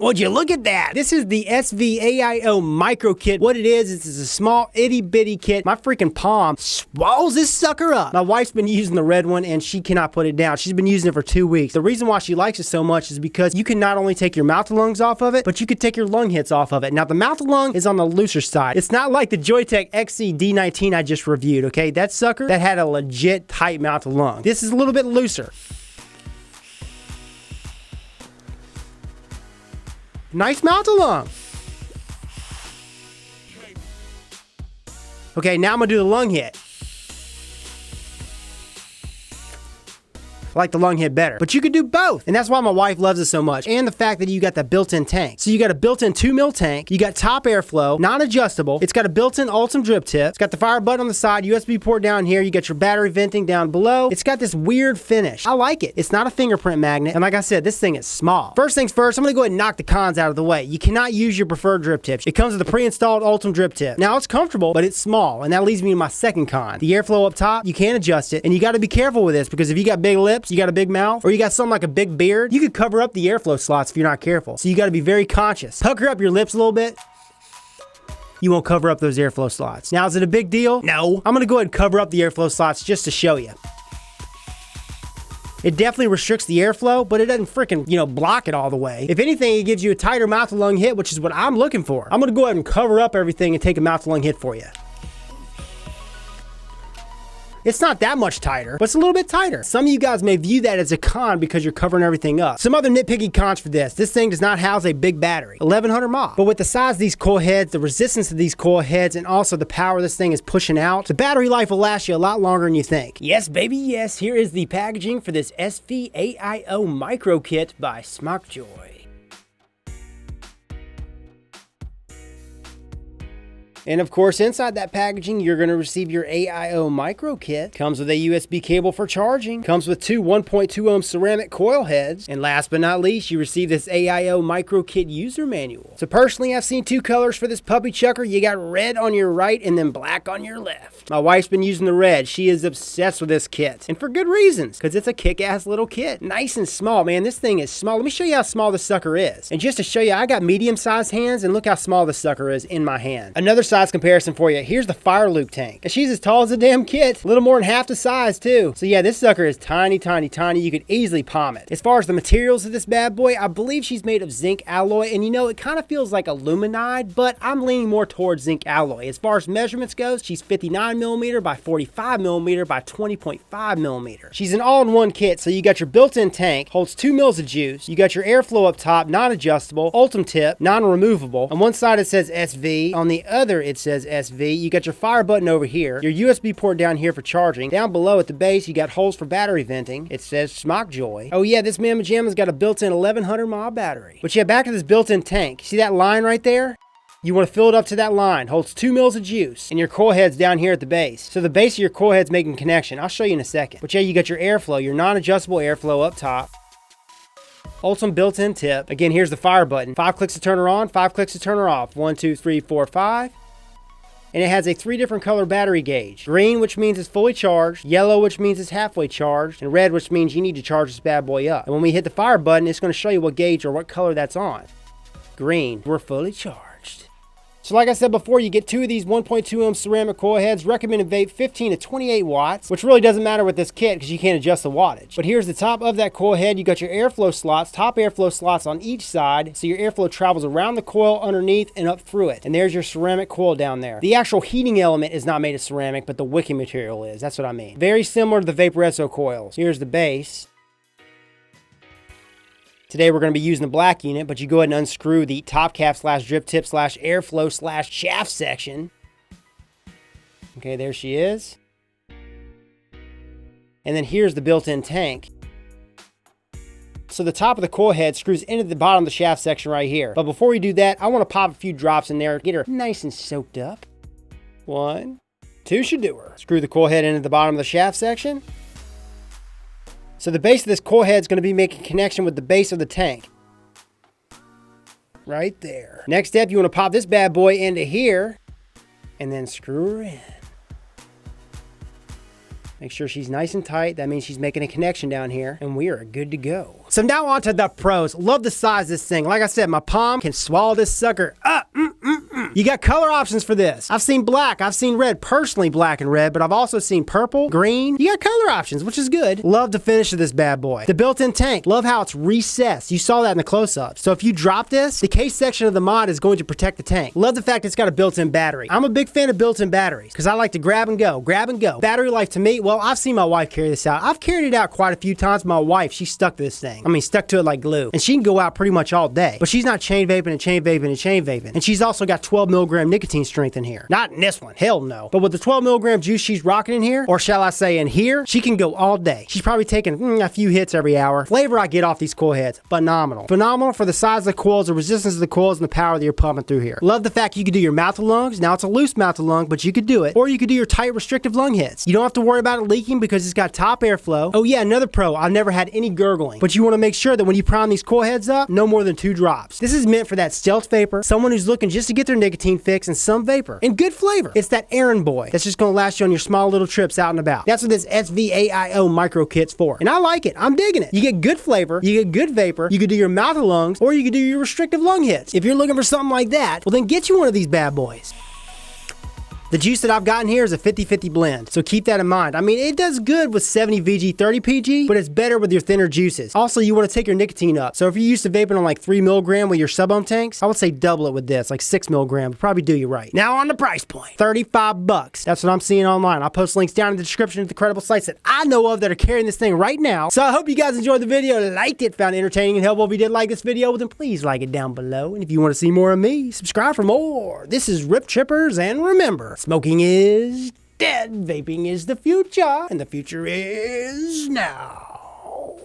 Would you look at that? This is the AIO micro kit. What it is it's a small itty bitty kit. My freaking palm swallows this sucker up. My wife's been using the red one and she cannot put it down. She's been using it for 2 weeks. The reason why she likes it so much is because you can not only take your mouth to lungs off of it, but you could take your lung hits off of it. Now the mouth to lung is on the looser side. It's not like the Joytech XC D19 I just reviewed, okay? That sucker, that had a legit tight mouth to lung. This is a little bit looser. Nice mouth to lung. Okay, now I'm gonna do the lung hit. I like the lung hit better, but you could do both. And that's why my wife loves it so much. And the fact that you got that built-in tank. So you got a built-in 2 mil tank, you got top airflow, non-adjustable. It's got a built-in Ultim drip tip. It's got the fire button on the side, USB port down here. You got your battery venting down below. It's got this weird finish. I like it. It's not a fingerprint magnet. And like I said, this thing is small. First things first, I'm gonna go ahead and knock the cons out of the way. You cannot use your preferred drip tips. It comes with a pre-installed Ultim drip tip. Now it's comfortable, but it's small. And that leads me to my second con. The airflow up top, you can't adjust it. And you gotta be careful with this because if you got big lips, you got a big mouth, or you got something like a big beard, you could cover up the airflow slots if you're not careful. So you got to be very conscious. Pucker up your lips a little bit. You won't cover up those airflow slots. Now, is it a big deal? No. I'm going to go ahead and cover up the airflow slots just to show you. It definitely restricts the airflow, but it doesn't freaking, block it all the way. If anything, it gives you a tighter mouth to lung hit, which is what I'm looking for. I'm going to go ahead and cover up everything and take a mouth to lung hit for you. It's not that much tighter, but it's a little bit tighter. Some of you guys may view that as a con because you're covering everything up. Some other nitpicky cons for this. This thing does not house a big battery, 1100 mAh. But with the size of these coil heads, the resistance of these coil heads, and also the power this thing is pushing out, the battery life will last you a lot longer than you think. Yes, baby, yes. Here is the packaging for this AIO micro kit by SMOKJOY. And of course, inside that packaging, you're going to receive your AIO micro kit. Comes with a USB cable for charging. Comes with 2 1.2 ohm ceramic coil heads. And last but not least, you receive this AIO micro kit user manual. So personally, I've seen 2 colors for this puppy chucker. You got red on your right and then black on your left. My wife's been using the red. She is obsessed with this kit. And for good reasons, because it's a kick-ass little kit. Nice and small, man. This thing is small. Let me show you how small this sucker is. And just to show you, I got medium-sized hands, and look how small this sucker is in my hand. Another size comparison for you. Here's the fire loop tank. And she's as tall as a damn kit. A little more than half the size too. So yeah, this sucker is tiny, tiny, tiny. You could easily palm it. As far as the materials of this bad boy, I believe she's made of zinc alloy. And it kind of feels like aluminide, but I'm leaning more towards zinc alloy. As far as measurements goes, she's 59mm by 45mm by 20.5mm. She's an all-in-one kit. So you got your built-in tank, holds 2 mils of juice. You got your airflow up top, non-adjustable, Ultim tip, non-removable. On one side it says SV. On the other it says SV. You got your fire button over here, your USB port down here for charging. Down below at the base, you got holes for battery venting. It says SMOKJOY. Oh yeah, this Mamma Jamma's got a built-in 1100 mAh battery. But yeah, back to this built-in tank. See that line right there? You want to fill it up to that line. Holds 2 mils of juice. And your coil head's down here at the base. So the base of your coil head's making connection. I'll show you in a second. But yeah, you got your airflow, your non-adjustable airflow up top. Ultim built-in tip. Again, here's the fire button. 5 clicks to turn her on, 5 clicks to turn her off. 1, 2, 3, 4, 5. And it has a 3 different color battery gauge. Green, which means it's fully charged. Yellow, which means it's halfway charged. And red, which means you need to charge this bad boy up. And when we hit the fire button, it's going to show you what gauge or what color that's on. Green, we're fully charged. So like I said before, you get 2 of these 1.2 ohm ceramic coil heads. Recommended vape 15 to 28 watts, which really doesn't matter with this kit because you can't adjust the wattage. But here's the top of that coil head. You got your airflow slots, top airflow slots on each side. So your airflow travels around the coil, underneath, and up through it. And there's your ceramic coil down there. The actual heating element is not made of ceramic, but the wicking material is. That's what I mean. Very similar to the Vape Reso coils. Here's the base. Today we're going to be using the black unit, but you go ahead and unscrew the top cap / drip tip / airflow / shaft section. Okay, there she is. And then here's the built-in tank. So the top of the coil head screws into the bottom of the shaft section right here. But before we do that, I want to pop a few drops in there, get her nice and soaked up. 1, 2 should do her. Screw the coil head into the bottom of the shaft section. So the base of this coil head is going to be making connection with the base of the tank. Right there. Next step, you want to pop this bad boy into here and then screw her in. Make sure she's nice and tight. That means she's making a connection down here and we are good to go. So now on to the pros. Love the size of this thing. Like I said, my palm can swallow this sucker up. You got color options for this. I've seen black, I've seen red, personally black and red, but I've also seen purple, green. You got color options, which is good. Love the finish of this bad boy. The built-in tank, love how it's recessed. You saw that in the close-up. So if you drop this, the case section of the mod is going to protect the tank. Love the fact it's got a built-in battery. I'm a big fan of built-in batteries because I like to grab and go, grab and go. Battery life to me, well, I've seen my wife carry this out. I've carried it out quite a few times. My wife, she stuck to this thing. I mean, stuck to it like glue. And she can go out pretty much all day, but she's not chain vaping and chain vaping and chain vaping. And she's also got 12 milligram nicotine strength in here. Not in this one, hell no. But with the 12 milligram juice she's rocking in here, or shall I say in here, she can go all day. She's probably taking a few hits every hour. Flavor I get off these coil heads, phenomenal. Phenomenal for the size of the coils, the resistance of the coils, and the power that you're pumping through here. Love the fact you can do your mouth to lungs. Now it's a loose mouth to lung, but you could do it. Or you could do your tight restrictive lung hits. You don't have to worry about it leaking because it's got top airflow. Oh yeah, another pro, I've never had any gurgling. But you want to make sure that when you prime these coil heads up, no more than 2 drops. This is meant for that stealth vapor, someone who's looking just to get their nicotine fix and some vapor. And good flavor. It's that errand boy that's just gonna last you on your small little trips out and about. That's what this AIO micro kit's for. And I like it. I'm digging it. You get good flavor, you get good vapor, you can do your mouth to lungs, or you can do your restrictive lung hits. If you're looking for something like that, well then get you one of these bad boys. The juice that I've gotten here is a 50-50 blend, so keep that in mind. I mean, it does good with 70 VG, 30 PG, but it's better with your thinner juices. Also, you want to take your nicotine up. So if you're used to vaping on like 3 milligram with your sub-ohm tanks, I would say double it with this, like 6 milligram. Would probably do you right. Now on the price point, 35 bucks. That's what I'm seeing online. I'll post links down in the description of the credible sites that I know of that are carrying this thing right now. So I hope you guys enjoyed the video, liked it, found it entertaining and helpful. If you did like this video, well, then please like it down below. And if you want to see more of me, subscribe for more. This is Rip Trippers, and remember, smoking is dead. Vaping is the future, and the future is now.